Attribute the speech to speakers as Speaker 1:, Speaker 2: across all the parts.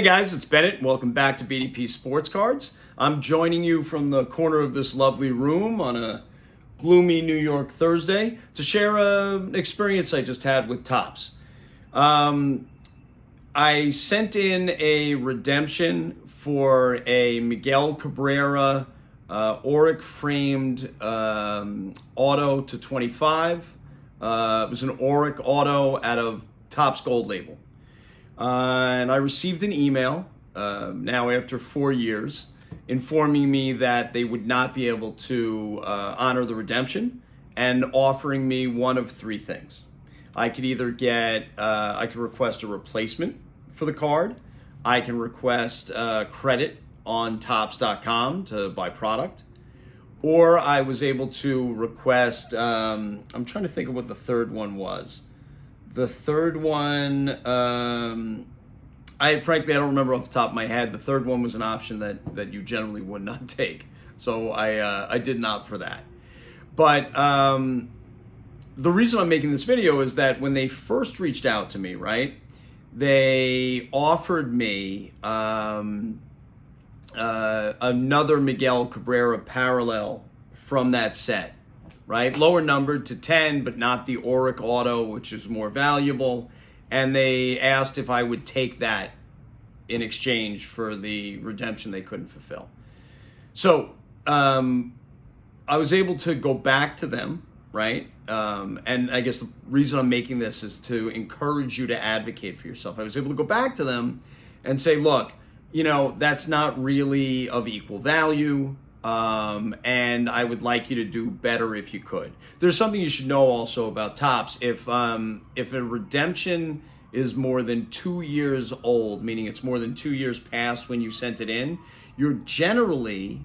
Speaker 1: Hey guys, it's Bennett. Welcome back to BDP Sports Cards. I'm joining you from the corner of this lovely room on a gloomy New York Thursday to share an experience I just had with Topps. I sent in a redemption for a Miguel Cabrera Auric framed auto to 25. It was an Auric auto out of Topps Gold Label. And I received an email now after 4 years informing me that they would not be able to honor the redemption and offering me one of three things. I could either I could request a replacement for the card. I can request credit on Topps.com to buy product. Or I was able to request, I'm trying to think of what the third one was. The third one, I don't remember off the top of my head. The third one was an option that you generally would not take. So I did not for that. But the reason I'm making this video is that when they first reached out to me, right, they offered me another Miguel Cabrera parallel from that set. Right, lower numbered to 10, but not the Auric auto, which is more valuable. And they asked if I would take that in exchange for the redemption they couldn't fulfill. So I was able to go back to them, right? And I guess the reason I'm making this is to encourage you to advocate for yourself. I was able to go back to them and say, look, that's not really of equal value. And I would like you to do better if you could. There's something you should know also about Topps. If a redemption is more than 2 years old, meaning it's more than 2 years past when you sent it in, you're generally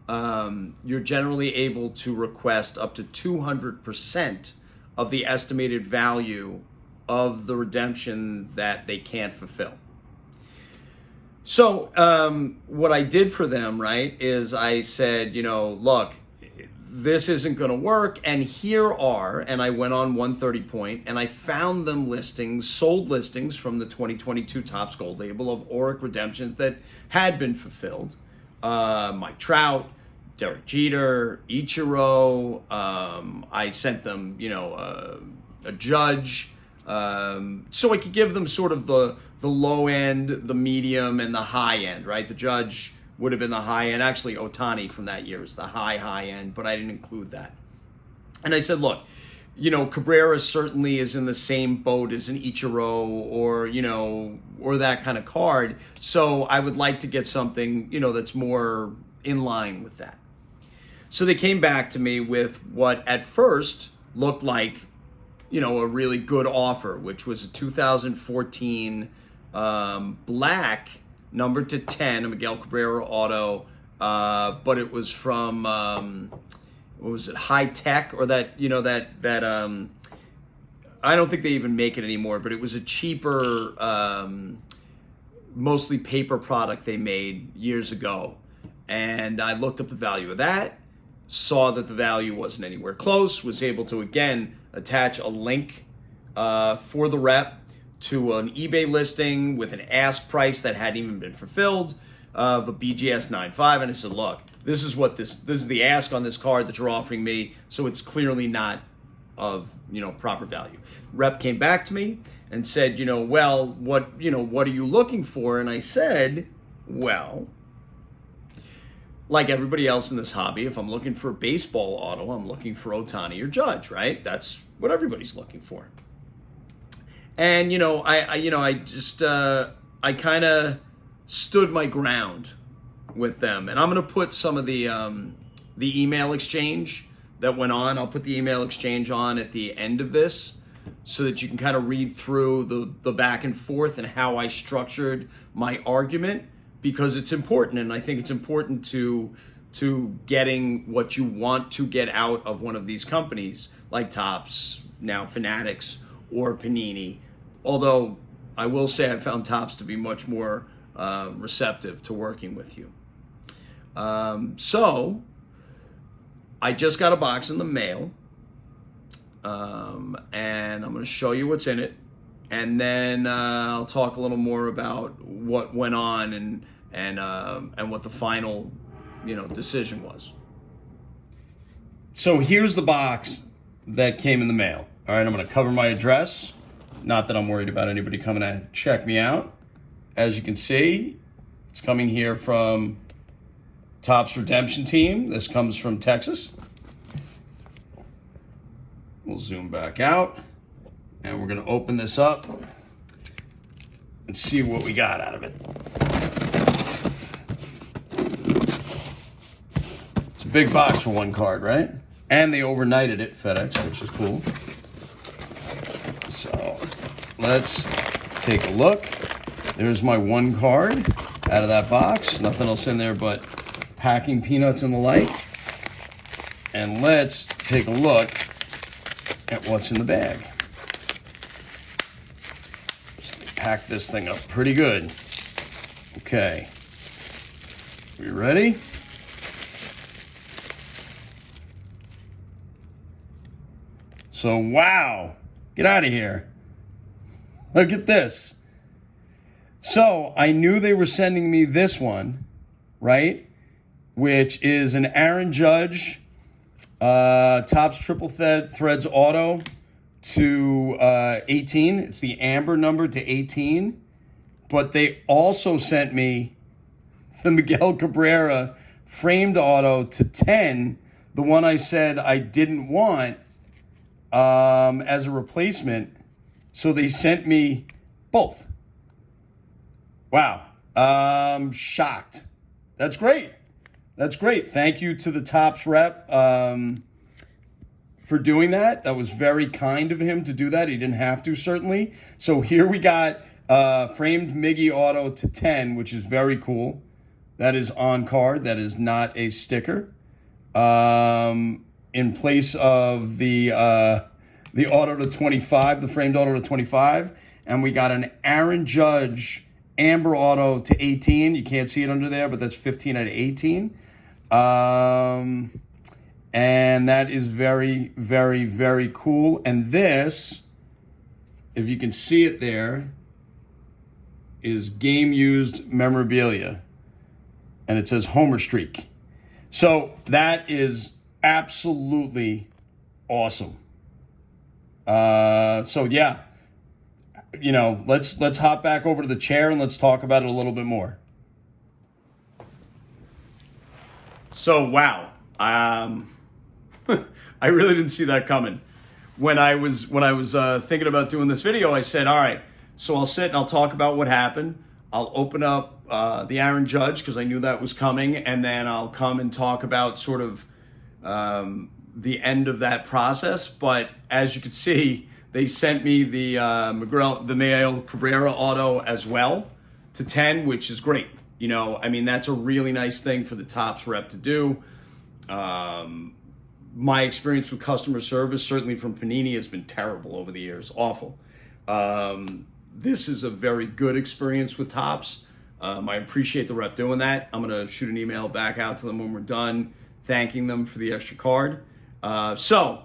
Speaker 1: able to request up to 200% of the estimated value of the redemption that they can't fulfill. So what I did for them, right, is I said, look, this isn't going to work. And here are, and I went on 130 Point and I found them sold listings from the 2022 Topps Gold Label of Auric redemptions that had been fulfilled. Mike Trout, Derek Jeter, Ichiro. I sent them, a Judge. So I could give them sort of the low end, the medium, and the high end, right? The Judge would have been the high end. Actually, Ohtani from that year is the high end, but I didn't include that. And I said, look, Cabrera certainly is in the same boat as an Ichiro or that kind of card. So I would like to get something, that's more in line with that. So they came back to me with what at first looked like a really good offer, which was a 2014 black numbered to 10, a Miguel Cabrera auto, but it was from what was it, High Tech, or that I don't think they even make it anymore, but it was a cheaper, mostly paper product they made years ago. And I looked up the value of that, saw that the value wasn't anywhere close, was able to again attach a link for the rep to an eBay listing with an ask price that hadn't even been fulfilled of a BGS 9.5, and I said, look, this is the ask on this card that you're offering me, so it's clearly not of proper value. Rep came back to me and said, well, what are you looking for? And I said, well, like everybody else in this hobby, if I'm looking for a baseball auto, I'm looking for Ohtani or Judge, right? That's what everybody's looking for. And I kind of stood my ground with them, and I'm going to put some of the email exchange that went on. I'll put the email exchange on at the end of this, so that you can kind of read through the back and forth and how I structured my argument, because it's important, and I think it's important to getting what you want to get out of one of these companies like Topps, now Fanatics, or Panini. Although I will say I found Topps to be much more receptive to working with you. So I just got a box in the mail, and I'm going to show you what's in it. and then I'll talk a little more about what went on and what the final, decision was. So here's the box that came in the mail. All right, I'm going to cover my address. Not that I'm worried about anybody coming to check me out. As you can see, it's coming here from Topps Redemption Team. This comes from Texas. We'll zoom back out, and we're going to open this up and see what we got out of it. It's a big box for one card, right? And they overnighted it, FedEx, which is cool. So let's take a look. There's my one card out of that box. Nothing else in there but packing peanuts and the like. And let's take a look at what's in the bag. Just pack this thing up pretty good. Okay. We ready? So, wow. Get out of here. Look at this. So, I knew they were sending me this one, right? Which is an Aaron Judge Topps Triple Threads Auto to 18. It's the amber number to 18. But they also sent me the Miguel Cabrera framed auto to 10, the one I said I didn't want as a replacement. So they sent me both. Wow. Shocked. That's great. That's great. Thank you to the Topps rep for doing that. That was very kind of him to do that. He didn't have to, certainly. So here we got framed Miggy auto to 10, which is very cool. That is on card. That is not a sticker. In place of the auto to 25, the framed auto to 25. And we got an Aaron Judge amber auto to 18. You can't see it under there, but that's 15 out of 18. And that is very, very, very cool. And this, if you can see it there, is game-used memorabilia. And it says Homer Streak. So that is absolutely awesome. So yeah, let's hop back over to the chair and let's talk about it a little bit more. So wow, I really didn't see that coming. When I was thinking about doing this video, I said, all right, so I'll sit and I'll talk about what happened. I'll open up the Aaron Judge because I knew that was coming, and then I'll come and talk about sort of the end of that process. But as you can see, they sent me the Miguel Cabrera auto as well to 10, which is great. That's a really nice thing for the Topps rep to do. My experience with customer service, certainly from Panini, has been terrible over the years. Awful. This is a very good experience with Topps. I appreciate the rep doing that. I'm going to shoot an email back out to them when we're done, thanking them for the extra card. So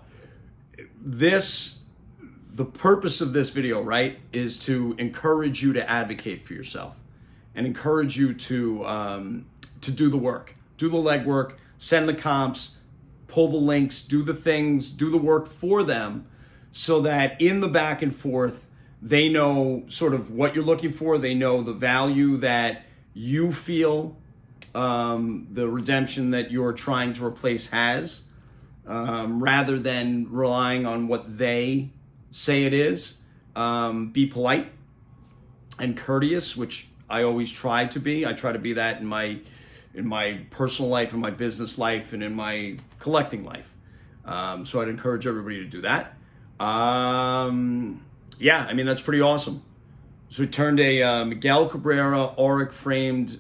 Speaker 1: the purpose of this video, right, is to encourage you to advocate for yourself and encourage you to do the work, do the legwork, send the comps, pull the links, do the things, do the work for them, so that in the back and forth, they know sort of what you're looking for. They know the value that you feel the redemption that you're trying to replace has, rather than relying on what they say it is. Be polite and courteous, which I always try to be. I try to be that in my personal life, in my business life, and in my collecting life. So I'd encourage everybody to do that. That's pretty awesome. So we turned a Miguel Cabrera Auric framed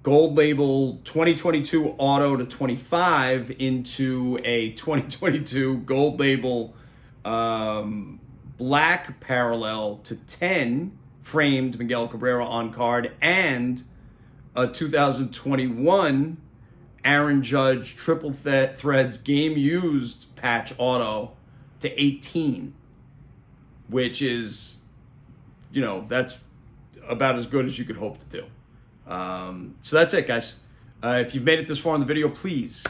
Speaker 1: gold label 2022 auto to 25 into a 2022 gold label black parallel to 10 framed Miguel Cabrera on card, and a 2021 Aaron Judge Triple Threads game used patch auto to 18. which is, that's about as good as you could hope to do. So that's it, guys. If you've made it this far in the video, please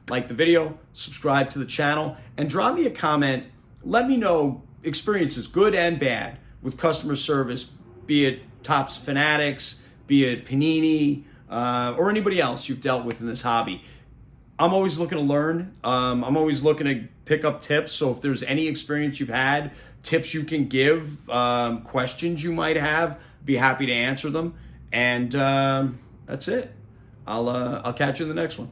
Speaker 1: like the video, subscribe to the channel, and drop me a comment. Let me know experiences, good and bad, with customer service, be it Topps Fanatics, be it Panini, or anybody else you've dealt with in this hobby. I'm always looking to learn. I'm always looking to pick up tips. So if there's any experience you've had, tips you can give, questions you might have, be happy to answer them. And that's it. I'll catch you in the next one.